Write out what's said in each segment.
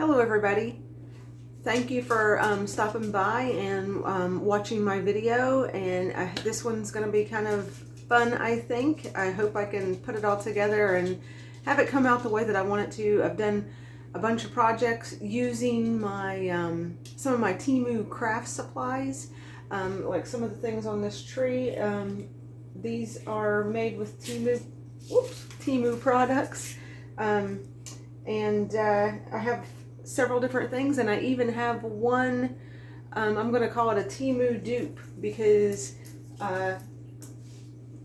Hello everybody. Thank you for stopping by and watching my video, and this one's going to be kind of fun, I think. I hope I can put it all together and have it come out the way that I want it to. I've done a bunch of projects using my some of my TEMU craft supplies, like some of the things on this tree. These are made with TEMU products. I have several different things, and I even have one, I'm going to call it a TEMU dupe, because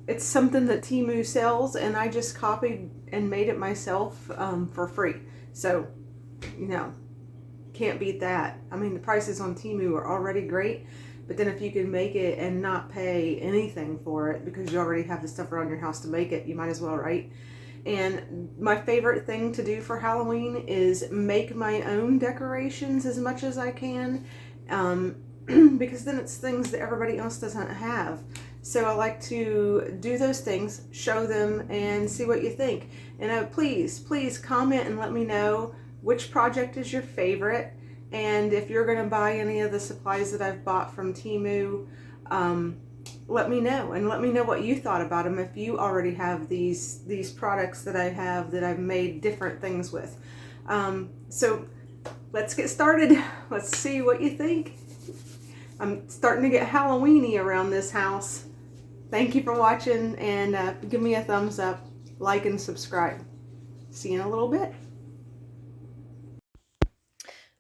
it's something that TEMU sells, and I just copied and made it myself for free. So, can't beat that. I mean, the prices on TEMU are already great, but then if you can make it and not pay anything for it because you already have the stuff around your house to make it, you might as well, right? And my favorite thing to do for Halloween is make my own decorations as much as I can, because then it's things that everybody else doesn't have. So I like to do those things, show them, and see what you think. And please comment and let me know which project is your favorite, and if you're going to buy any of the supplies that I've bought from TEMU, let me know, and let me know what you thought about them, if you already have these products that I have that I've made different things with. So let's get started. Let's see what you think. I'm starting to get Halloweeny around this house. Thank you for watching, and give me a thumbs up, like, and subscribe. See you in a little bit.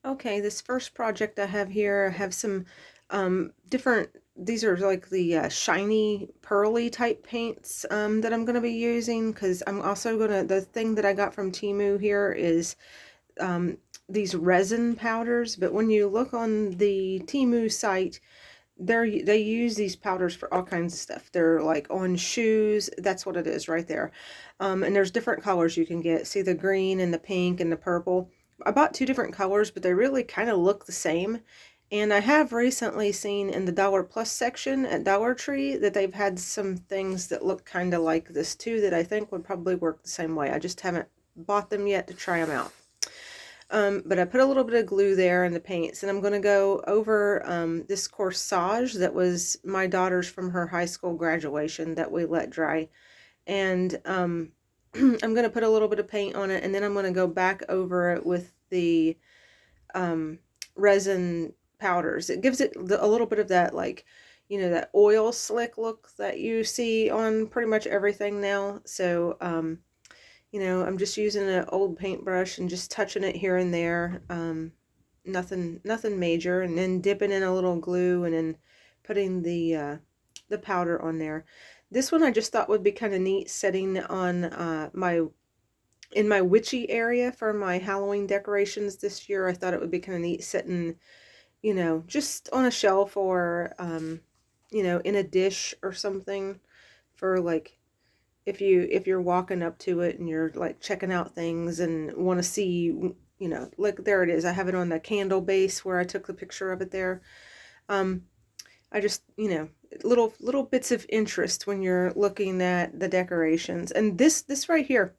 Okay, this first project I have here, I have some different, these are like the shiny pearly type paints that I'm going to be using, because I'm also going to, the thing that I got from TEMU here is these resin powders. But when you look on the TEMU site, they use these powders for all kinds of stuff. They're like on shoes. That's what it is right there. And there's different colors you can get. See the green and the pink and the purple. I bought two different colors, but they really kind of look the same. And I have recently seen in the Dollar Plus section at Dollar Tree that they've had some things that look kind of like this too, that I think would probably work the same way. I just haven't bought them yet to try them out. But I put a little bit of glue there in the paints, and I'm going to go over this corsage that was my daughter's from her high school graduation that we let dry. And I'm going to put a little bit of paint on it, and then I'm going to go back over it with the resin powders. It gives it a little bit of that, like, that oil slick look that you see on pretty much everything now. So, I'm just using an old paintbrush and just touching it here and there. Nothing major, and then dipping in a little glue and then putting the powder on there. This one I just thought would be kind of neat setting on in my witchy area for my Halloween decorations this year. I thought it would be kind of neat sitting, just on a shelf, or in a dish or something, for like if you're walking up to it and you're like checking out things and want to see, like there it is. I have it on the candle base where I took the picture of it there. I just, little bits of interest when you're looking at the decorations. And this right here,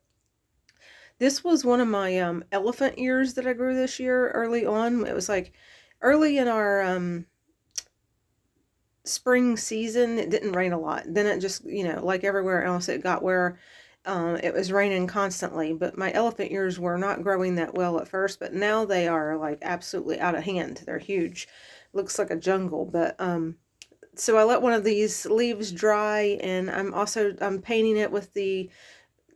this was one of my elephant ears that I grew this year early on. It was like early in our spring season. It didn't rain a lot. Then it just, like everywhere else, it got where it was raining constantly. But my elephant ears were not growing that well at first, but now they are like absolutely out of hand. They're huge. Looks like a jungle. But so I let one of these leaves dry, and I'm painting it with the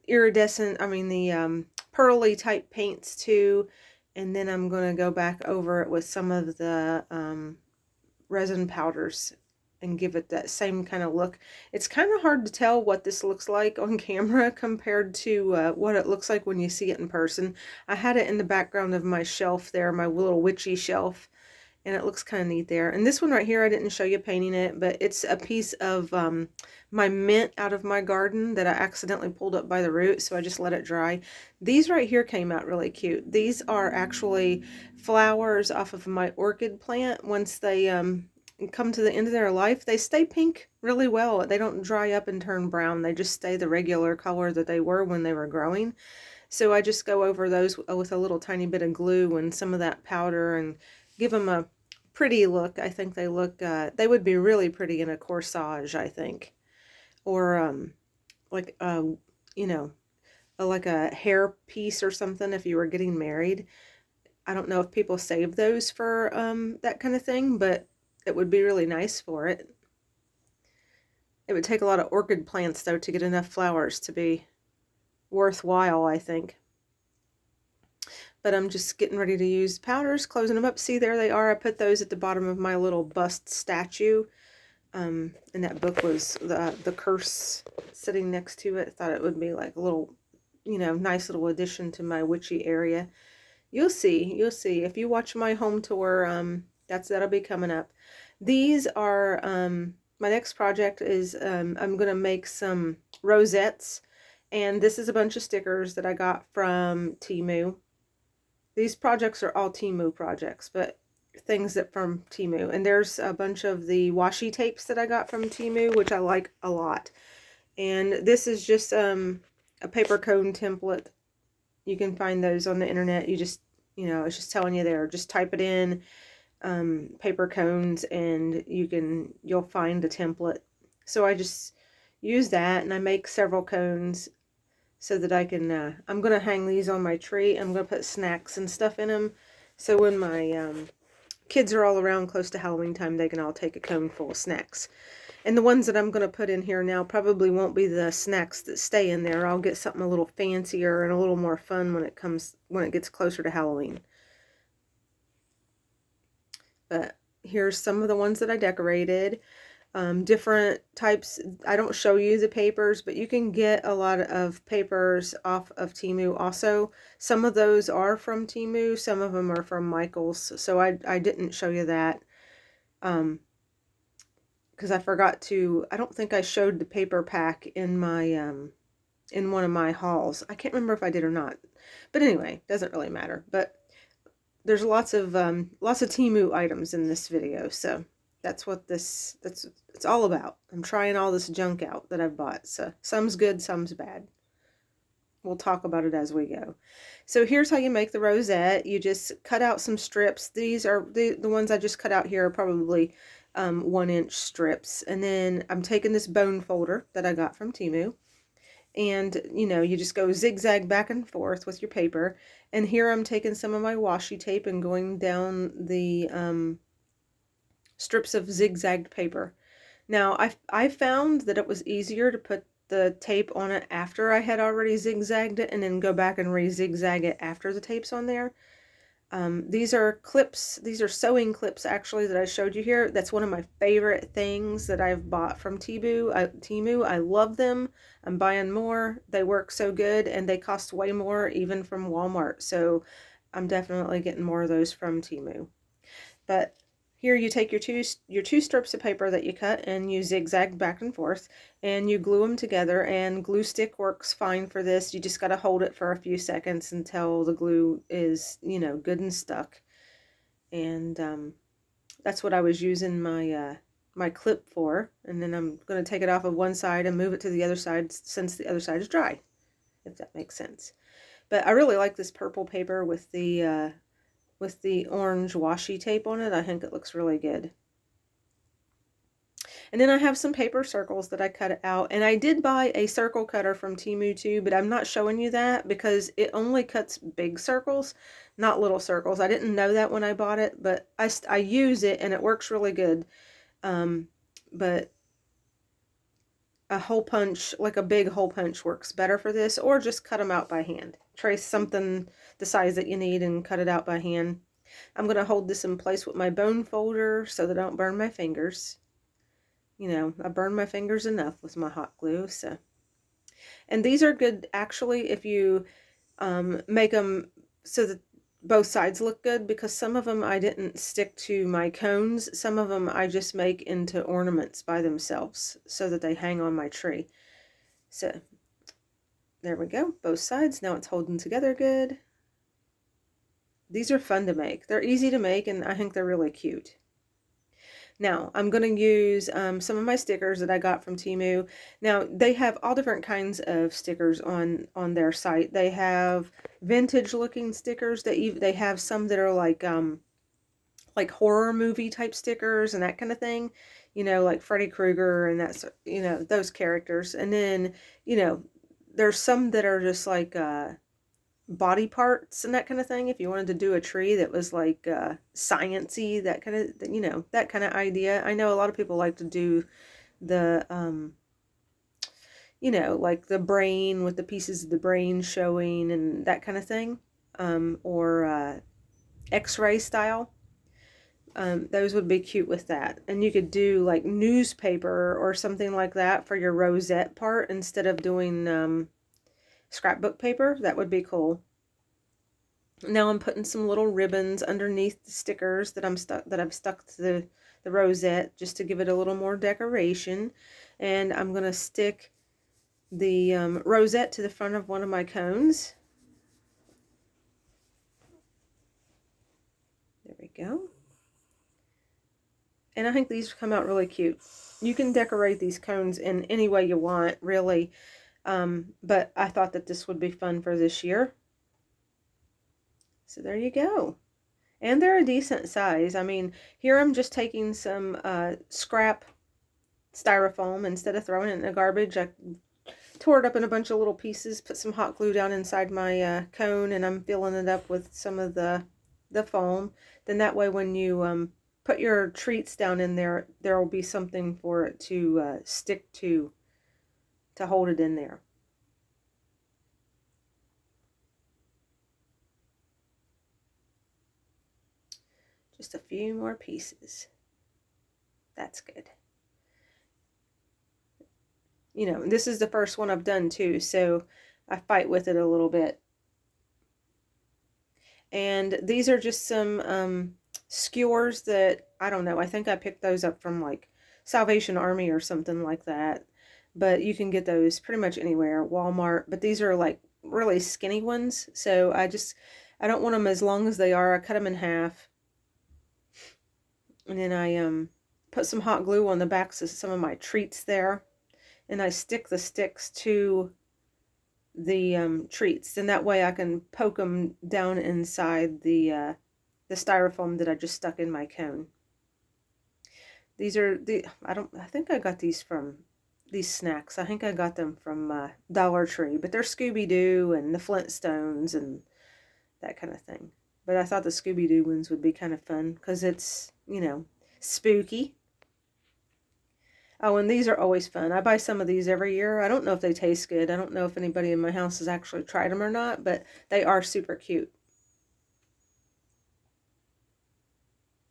the pearly type paints too. And then I'm going to go back over it with some of the resin powders and give it that same kind of look. It's kind of hard to tell what this looks like on camera compared to what it looks like when you see it in person. I had it in the background of my shelf there, my little witchy shelf, and it looks kind of neat there. And this one right here, I didn't show you painting it, but it's a piece of my mint out of my garden that I accidentally pulled up by the root, so I just let it dry. These right here came out really cute. These are actually flowers off of my orchid plant. Once they come to the end of their life, they stay pink really well. They don't dry up and turn brown. They just stay the regular color that they were when they were growing. So I just go over those with a little tiny bit of glue and some of that powder and give them a pretty look. I think they look, they would be really pretty in a corsage, I think. Or like, you know, like a hair piece or something if you were getting married. I don't know if people save those for that kind of thing, but it would be really nice for it. It would take a lot of orchid plants, though, to get enough flowers to be worthwhile, I think. But I'm just getting ready to use powders, closing them up. See, there they are. I put those at the bottom of my little bust statue. And that book was the curse sitting next to it. Thought it would be like a little, you know, nice little addition to my witchy area. You'll see. You'll see. If you watch my home tour, that'll be coming up. These are my next project is I'm gonna make some rosettes, and this is a bunch of stickers that I got from TEMU. These projects are all TEMU projects, but things that from TEMU. And there's a bunch of the washi tapes that I got from TEMU, which I like a lot. And this is just a paper cone template. You can find those on the internet. You just, you know, it's just telling you there. Just type it in, paper cones, and you'll find a template. So I just use that, and I make several cones so that I can, I'm going to hang these on my tree. I'm going to put snacks and stuff in them. So when my kids are all around close to Halloween time, they can all take a cone full of snacks. And the ones that I'm going to put in here now probably won't be the snacks that stay in there. I'll get something a little fancier and a little more fun when it gets closer to Halloween. But here's some of the ones that I decorated. Different types. I don't show you the papers, but you can get a lot of papers off of TEMU also. Some of those are from TEMU, some of them are from Michael's, so I didn't show you that because I forgot to. I don't think I showed the paper pack in my in one of my hauls. I can't remember if I did or not, but anyway, doesn't really matter. But there's lots of TEMU items in this video, so that's what it's all about. I'm trying all this junk out that I've bought. So some's good, some's bad. We'll talk about it as we go. So here's how you make the rosette. You just cut out some strips. These are the ones I just cut out here are probably 1-inch strips. And then I'm taking this bone folder that I got from TEMU. And, you know, you just go zigzag back and forth with your paper. And here I'm taking some of my washi tape and going down the strips of zigzagged paper. Now, I found that it was easier to put the tape on it after I had already zigzagged it and then go back and re-zigzag it after the tape's on there. These are clips, these are sewing clips actually that I showed you here. That's one of my favorite things that I've bought from TEMU. I love them. I'm buying more. They work so good and they cost way more even from Walmart. So I'm definitely getting more of those from TEMU. But here you take your two strips of paper that you cut and you zigzag back and forth and you glue them together, and glue stick works fine for this. You just got to hold it for a few seconds until the glue is, you know, good and stuck. And that's what I was using my my clip for. And then I'm going to take it off of one side and move it to the other side since the other side is dry, if that makes sense. But I really like this purple paper with the orange washi tape on it. I think it looks really good. And then I have some paper circles that I cut out. And I did buy a circle cutter from TEMU too, but I'm not showing you that because it only cuts big circles, not little circles. I didn't know that when I bought it, but I use it and it works really good. But a hole punch, like a big hole punch, works better for this, or just cut them out by hand. Trace something the size that you need and cut it out by hand. I'm going to hold this in place with my bone folder so that I don't burn my fingers. You know, I burn my fingers enough with my hot glue. So, and these are good actually if you make them so that both sides look good, because some of them I didn't stick to my cones. Some of them I just make into ornaments by themselves so that they hang on my tree. So there we go, both sides. Now it's holding together good. These are fun to make. They're easy to make and I think they're really cute. Now, I'm going to use some of my stickers that I got from TEMU. Now, they have all different kinds of stickers on their site. They have vintage looking stickers. They have some that are like horror movie type stickers and that kind of thing. You know, like Freddy Krueger and that's, you know, those characters. And then, you know, there's some that are just like body parts and that kind of thing. If you wanted to do a tree that was like science-y, that kind of, you know, that kind of idea. I know a lot of people like to do the you know, like the brain with the pieces of the brain showing and that kind of thing, or x-ray style. Those would be cute with that. And you could do like newspaper or something like that for your rosette part instead of doing scrapbook paper. That would be cool. Now I'm putting some little ribbons underneath the stickers that I've stuck to the rosette just to give it a little more decoration. And I'm going to stick the rosette to the front of one of my cones. There we go. And I think these come out really cute. You can decorate these cones in any way you want, really. But I thought that this would be fun for this year. So there you go. And they're a decent size. I mean, here I'm just taking some scrap styrofoam. Instead of throwing it in the garbage, I tore it up in a bunch of little pieces, put some hot glue down inside my cone, and I'm filling it up with some of the foam. Then that way when you put your treats down in there, there will be something for it to stick to hold it in there. Just a few more pieces. That's good. You know, this is the first one I've done too, so I fight with it a little bit. And these are just some skewers that, I don't know, I think I picked those up from like Salvation Army or something like that. But you can get those pretty much anywhere, Walmart. But these are like really skinny ones, so I don't want them as long as they are. I cut them in half. And then I put some hot glue on the backs of some of my treats there. And I stick the sticks to the treats. And that way I can poke them down inside the styrofoam that I just stuck in my cone. These are I think I got these from these snacks. I think I got them from Dollar Tree, but they're Scooby-Doo and the Flintstones and that kind of thing. But I thought the Scooby-Doo ones would be kind of fun because it's, you know, spooky. Oh, and these are always fun. I buy some of these every year. I don't know if they taste good. I don't know if anybody in my house has actually tried them or not, but they are super cute.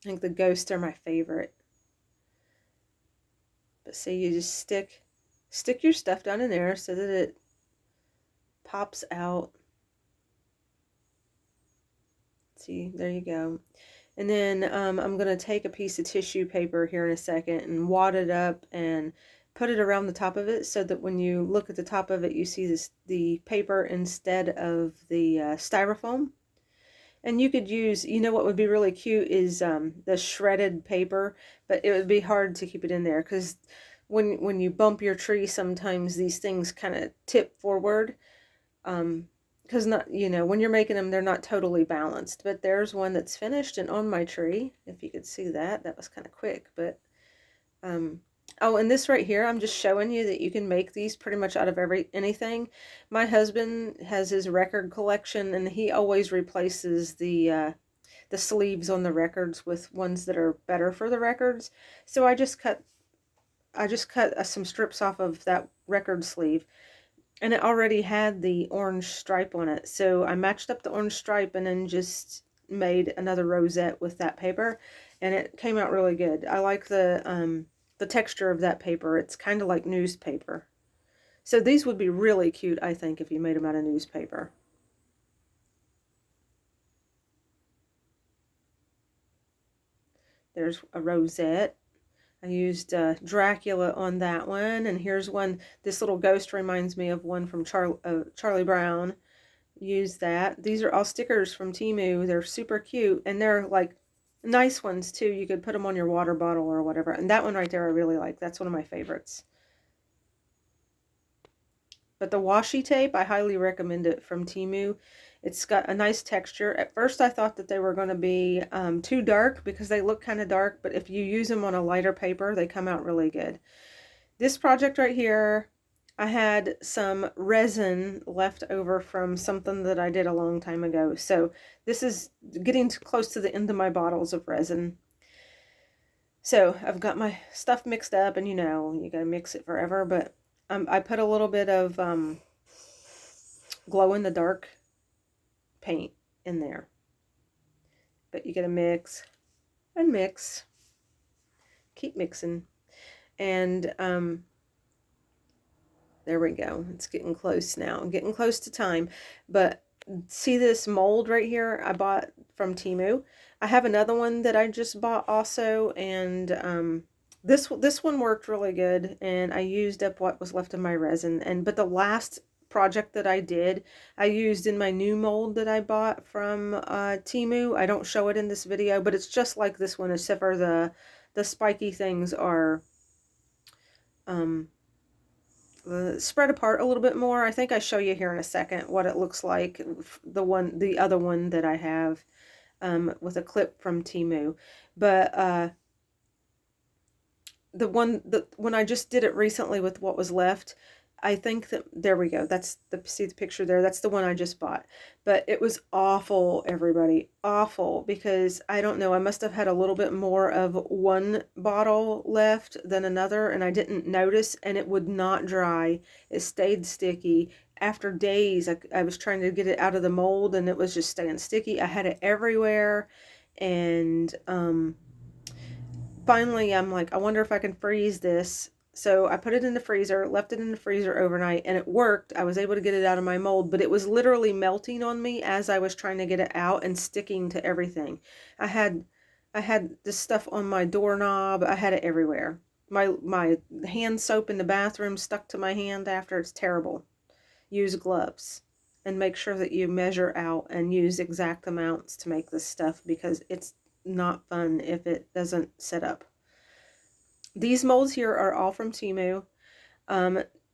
I think the ghosts are my favorite. But see, you just stick your stuff down in there so that it pops out. See, there you go. And then I'm going to take a piece of tissue paper here in a second and wad it up and put it around the top of it so that when you look at the top of it, you see the paper instead of the styrofoam. And you could use, you know what would be really cute is the shredded paper, but it would be hard to keep it in there because when you bump your tree, sometimes these things kind of tip forward. Because not, you know, when you're making them, they're not totally balanced. But there's one that's finished and on my tree. If you could see that, that was kind of quick. But oh, and this right here, I'm just showing you that you can make these pretty much out of anything. My husband has his record collection, and he always replaces the sleeves on the records with ones that are better for the records. So I just cut some strips off of that record sleeve. And it already had the orange stripe on it. So I matched up the orange stripe and then just made another rosette with that paper. And it came out really good. I like the texture of that paper. It's kind of like newspaper. So these would be really cute, I think, if you made them out of newspaper. There's a rosette. I used Dracula on that one, and here's one. This little ghost reminds me of one from Charlie Brown. Use that. These are all stickers from TEMU. They're super cute, and they're like Nice ones too. You could put them on your water bottle or whatever. And that one right there I really like. That's one of my favorites. But the washi tape, I highly recommend it from TEMU. It's got a nice texture. At first I thought that they were going to be too dark because they look kind of dark, but if you use them on a lighter paper, they come out really good. This project right here, I had some resin left over from something that I did a long time ago. So this is getting close to the end of my bottles of resin. So I've got my stuff mixed up, and you know, you gotta mix it forever, but I put a little bit of glow in the dark paint in there. But you gotta mix and mix, keep mixing, and there we go. It's getting close now. I'm getting close to time. But see this mold right here I bought from TEMU? I have another one that I just bought also, and this one worked really good, and I used up what was left of my resin. But the last project that I did, I used in my new mold that I bought from TEMU. I don't show it in this video, but it's just like this one, except for the spiky things are spread apart a little bit more. I think I show you here in a second what it looks like, the other one that I have with a clip from TEMU. But when I just did it recently with what was left, I think that, there we go. See the picture there? That's the one I just bought. But it was awful, everybody. Awful, because I don't know, I must have had a little bit more of one bottle left than another, and I didn't notice, and it would not dry. It stayed sticky. After days, I was trying to get it out of the mold, and it was just staying sticky. I had it everywhere, and finally I'm like, I wonder if I can freeze this. So I put it in the freezer, left it in the freezer overnight, and it worked. I was able to get it out of my mold, but it was literally melting on me as I was trying to get it out and sticking to everything. I had this stuff on my doorknob. I had it everywhere. My hand soap in the bathroom stuck to my hand after. It's terrible. Use gloves and make sure that you measure out and use exact amounts to make this stuff, because it's not fun if it doesn't set up. These molds here are all from TEMU.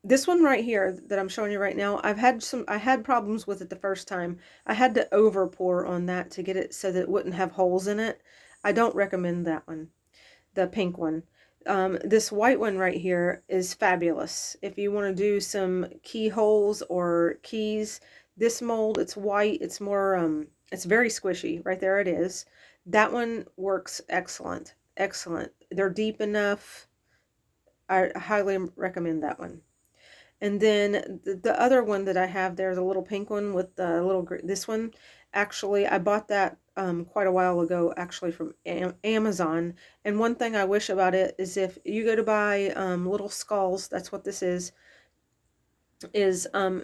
This one right here that I'm showing you right now, I had problems with it the first time. I had to over pour on that to get it so that it wouldn't have holes in it. I don't recommend that one, the pink one. This white one right here is fabulous. If you want to do some keyholes or keys, this mold, it's white, it's more, it's very squishy. Right there it is. That one works excellent. Excellent. They're deep enough. I highly recommend that one. And then the other one that I have there, the little pink one with the little, this one, actually, I bought that quite a while ago, actually from Amazon. And one thing I wish about it is if you go to buy little skulls, that's what this is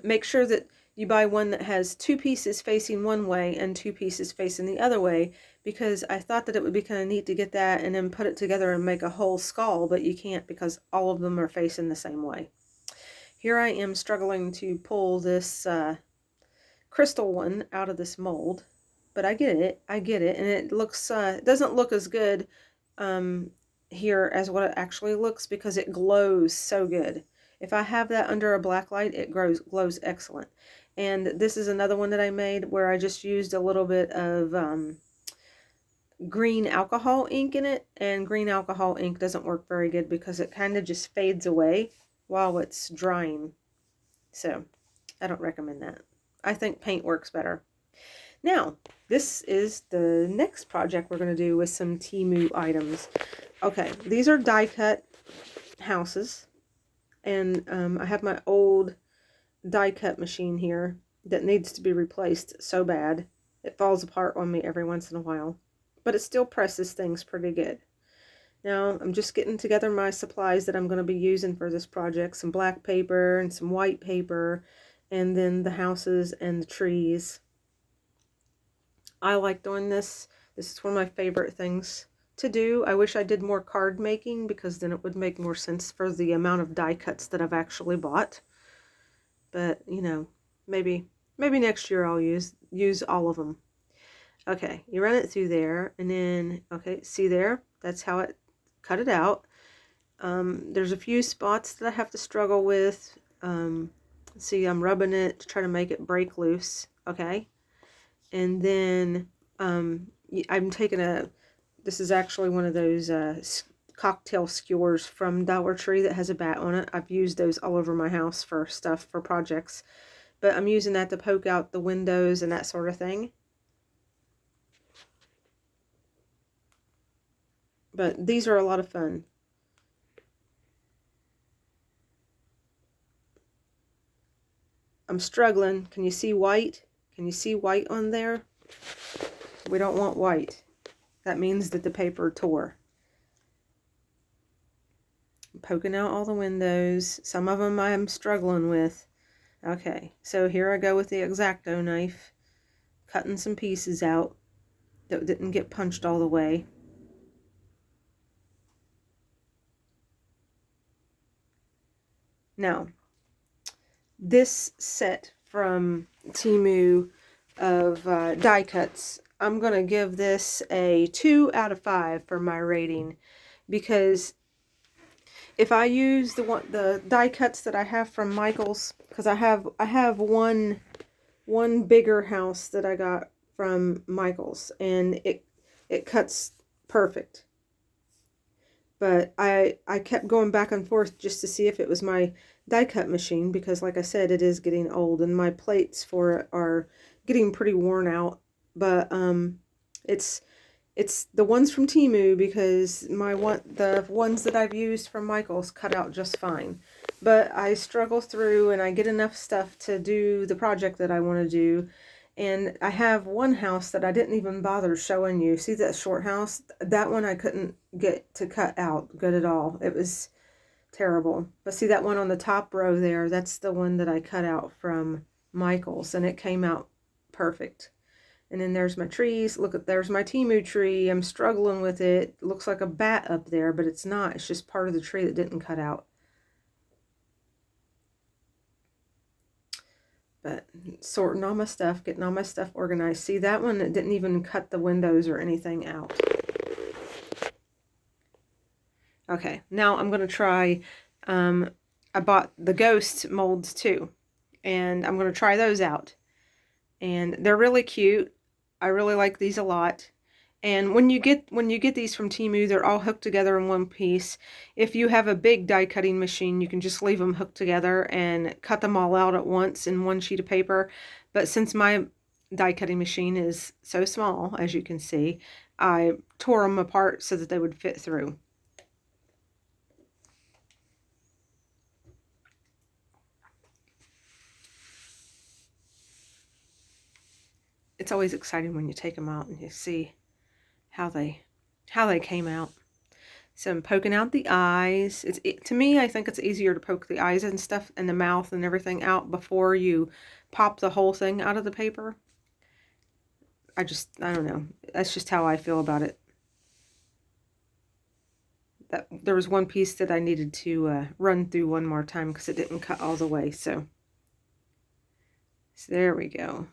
make sure that you buy one that has two pieces facing one way and two pieces facing the other way, because I thought that it would be kind of neat to get that and then put it together and make a whole skull, but you can't because all of them are facing the same way. Here I am struggling to pull this crystal one out of this mold, but I get it, and it looks, it doesn't look as good here as what it actually looks, because it glows so good. If I have that under a black light, it glows excellent. And this is another one that I made where I just used a little bit of green alcohol ink in it, and green alcohol ink doesn't work very good because it kind of just fades away while it's drying. So I don't recommend that. I think paint works better. Now, this is the next project we're going to do with some TEMU items. Okay, these are die cut houses. And I have my old die cut machine here that needs to be replaced so bad. It falls apart on me every once in a while. But it still presses things pretty good. Now, I'm just getting together my supplies that I'm going to be using for this project. Some black paper and some white paper. And then the houses and the trees. I like doing this. This is one of my favorite things to do. I wish I did more card making, because then it would make more sense for the amount of die cuts that I've actually bought. But, you know, maybe next year I'll use all of them. Okay, you run it through there, and then, okay, see there? That's how it cut it out. There's a few spots that I have to struggle with. See, I'm rubbing it to try to make it break loose, okay? And then I'm taking this is actually one of those cocktail skewers from Dollar Tree that has a bat on it. I've used those all over my house for stuff, for projects. But I'm using that to poke out the windows and that sort of thing. But these are a lot of fun. I'm struggling. Can you see white? Can you see white on there? We don't want white. That means that the paper tore. I'm poking out all the windows. Some of them I'm struggling with. Okay, so here I go with the X-Acto knife, cutting some pieces out that didn't get punched all the way. Now, this set from TEMU of die cuts, I'm going to give this a 2 out of 5 for my rating, because if I use the die cuts that I have from Michaels, because I have one bigger house that I got from Michaels, and it cuts perfect. But I kept going back and forth just to see if it was my die cut machine, because like I said, it is getting old and my plates for it are getting pretty worn out. But it's the ones from TEMU, because the ones that I've used from Michaels cut out just fine. But I struggle through and I get enough stuff to do the project that I want to do. And I have one house that I didn't even bother showing you. See that short house? That one I couldn't get to cut out good at all. It was terrible. But see that one on the top row there? That's the one that I cut out from Michaels, and it came out perfect. And then there's my trees. Look, there's my TEMU tree. I'm struggling with it. It looks like a bat up there, but it's not. It's just part of the tree that didn't cut out. But sorting all my stuff, getting all my stuff organized. See, that one, it didn't even cut the windows or anything out. Okay, now I'm going to try, I bought the ghost molds too, and I'm going to try those out. And they're really cute. I really like these a lot. And when you get these from TEMU, they're all hooked together in one piece. If you have a big die cutting machine, you can just leave them hooked together and cut them all out at once in one sheet of paper. But since my die cutting machine is so small, as you can see, I tore them apart so that they would fit through. It's always exciting when you take them out and you see how they came out. So I'm poking out the eyes. To me, I think it's easier to poke the eyes and stuff and the mouth and everything out before you pop the whole thing out of the paper. I don't know. That's just how I feel about it. There was one piece that I needed to run through one more time because it didn't cut all the way. So there we go.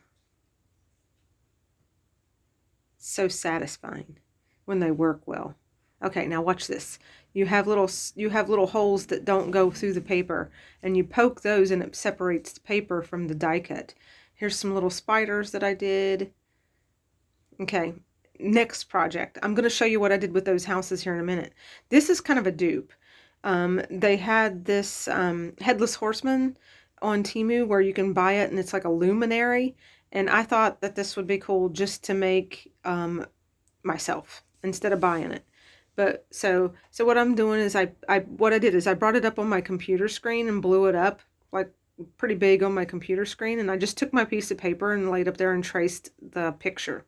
So satisfying when they work well. Okay, now watch this. You have little holes that don't go through the paper, and you poke those and it separates the paper from the die cut. Here's some little spiders that I did. Okay, next project. I'm going to show you what I did with those houses here in a minute. This is kind of a dupe. They had this Headless Horseman on TEMU where you can buy it and it's like a luminary. And I thought that this would be cool just to make myself instead of buying it. But so what I'm doing is what I did is I brought it up on my computer screen and blew it up like pretty big on my computer screen, and I just took my piece of paper and laid up there and traced the picture.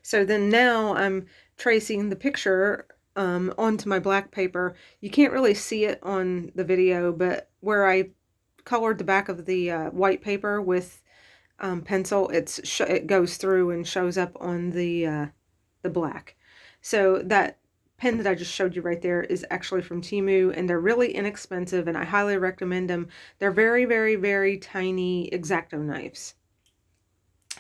So then now I'm tracing the picture onto my black paper. You can't really see it on the video, but where I colored the back of the white paper with pencil, it goes through and shows up on the black. So that pen that I just showed you right there is actually from TEMU, and they're really inexpensive, and I highly recommend them. They're very, very, very tiny X-Acto knives.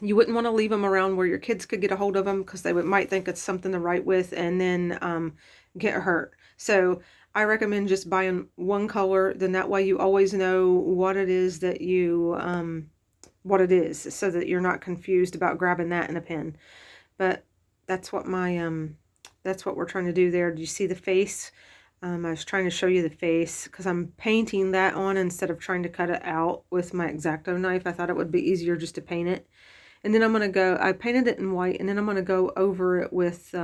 You wouldn't want to leave them around where your kids could get a hold of them because they might think it's something to write with and then get hurt. So I recommend just buying one color. Then that way you always know what it is that what it is, so that you're not confused about grabbing that in a pen. But that's what that's what we're trying to do there. Do you see the face? I was trying to show you the face because I'm painting that on instead of trying to cut it out with my X-Acto knife. I thought it would be easier just to paint it. And then I'm going to go, I painted it in white, and then I'm going to go over it with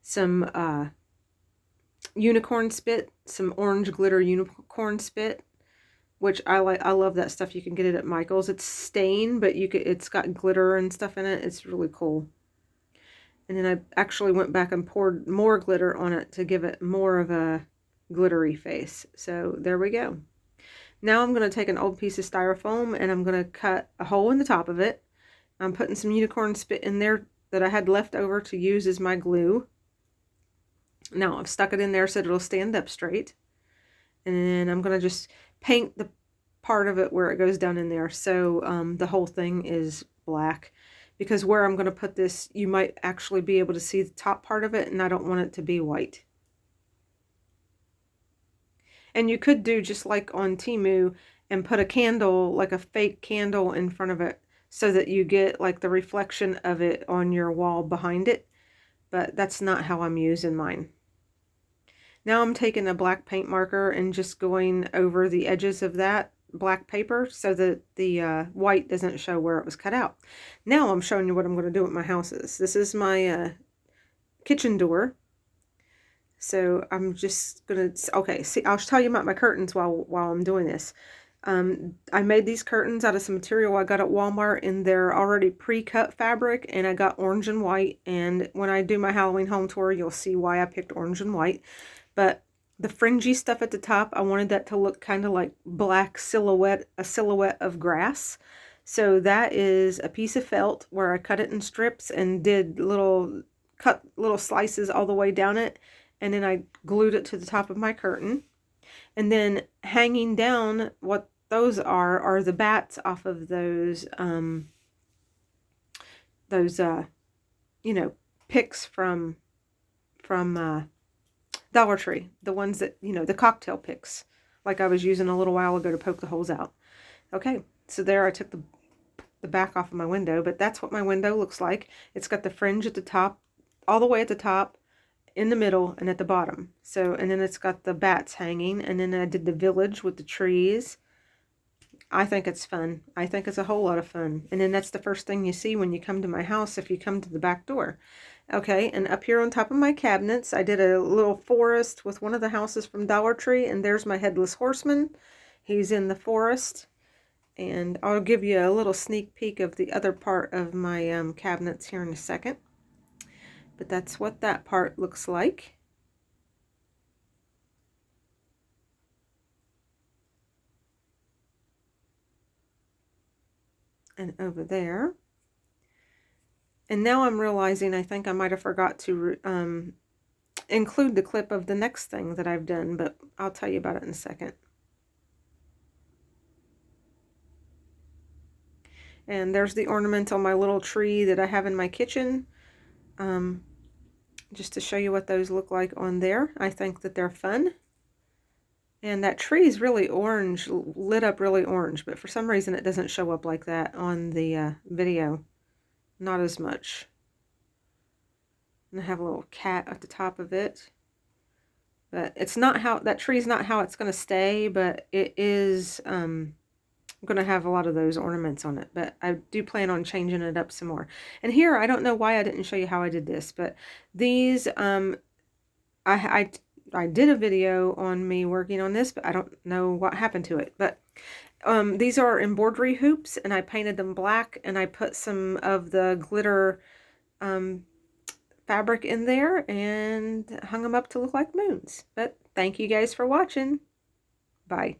some unicorn spit, some orange glitter unicorn spit, which I like. I love that stuff. You can get it at Michael's. It's stained, but it's got glitter and stuff in it. It's really cool. And then I actually went back and poured more glitter on it to give it more of a glittery face. So there we go. Now I'm going to take an old piece of styrofoam and I'm going to cut a hole in the top of it. I'm putting some unicorn spit in there that I had left over to use as my glue. Now I've stuck it in there so that it'll stand up straight. And then I'm going to just paint the part of it where it goes down in there. So the whole thing is black. Because where I'm going to put this, you might actually be able to see the top part of it, and I don't want it to be white. And you could do just like on TEMU and put a candle, like a fake candle in front of it, so that you get like the reflection of it on your wall behind it. But that's not how I'm using mine. Now I'm taking a black paint marker and just going over the edges of that black paper so that the white doesn't show where it was cut out. Now I'm showing you what I'm going to do with my houses. This is my kitchen door. So I'm just going to, okay, see, I'll tell you about my curtains while I'm doing this. I made these curtains out of some material I got at Walmart, and they're already pre-cut fabric, and I got orange and white. And when I do my Halloween home tour, you'll see why I picked orange and white. But the fringy stuff at the top, I wanted that to look kind of like black silhouette, a silhouette of grass. So that is a piece of felt where I cut it in strips and cut little slices all the way down it. And then I glued it to the top of my curtain. And then hanging down, what those are the bats off of those you know, picks from Dollar Tree, the ones that, you know, the cocktail picks, like I was using a little while ago to poke the holes out. Okay, so there I took the back off of my window, but that's what my window looks like. It's got the fringe at the top, all the way at the top, in the middle, and at the bottom. So, and then it's got the bats hanging, and then I did the village with the trees. I think it's fun. I think it's a whole lot of fun. And then that's the first thing you see when you come to my house if you come to the back door. Okay, and up here on top of my cabinets, I did a little forest with one of the houses from Dollar Tree, and there's my headless horseman. He's in the forest. And I'll give you a little sneak peek of the other part of my cabinets here in a second. But that's what that part looks like. And over there. And now I'm realizing I think I might have forgot to include the clip of the next thing that I've done, but I'll tell you about it in a second. And there's the ornament on my little tree that I have in my kitchen. Just to show you what those look like on there. I think that they're fun. And that tree is really orange, lit up really orange, but for some reason it doesn't show up like that on the video. Not as much. And I have a little cat at the top of it. But it's not how, that tree's not how it's going to stay, but it is going to have a lot of those ornaments on it. But I do plan on changing it up some more. And here, I don't know why I didn't show you how I did this, but these, I did a video on me working on this, but I don't know what happened to it. But these are embroidery hoops, and I painted them black, and I put some of the glitter fabric in there and hung them up to look like moons. But thank you guys for watching. Bye.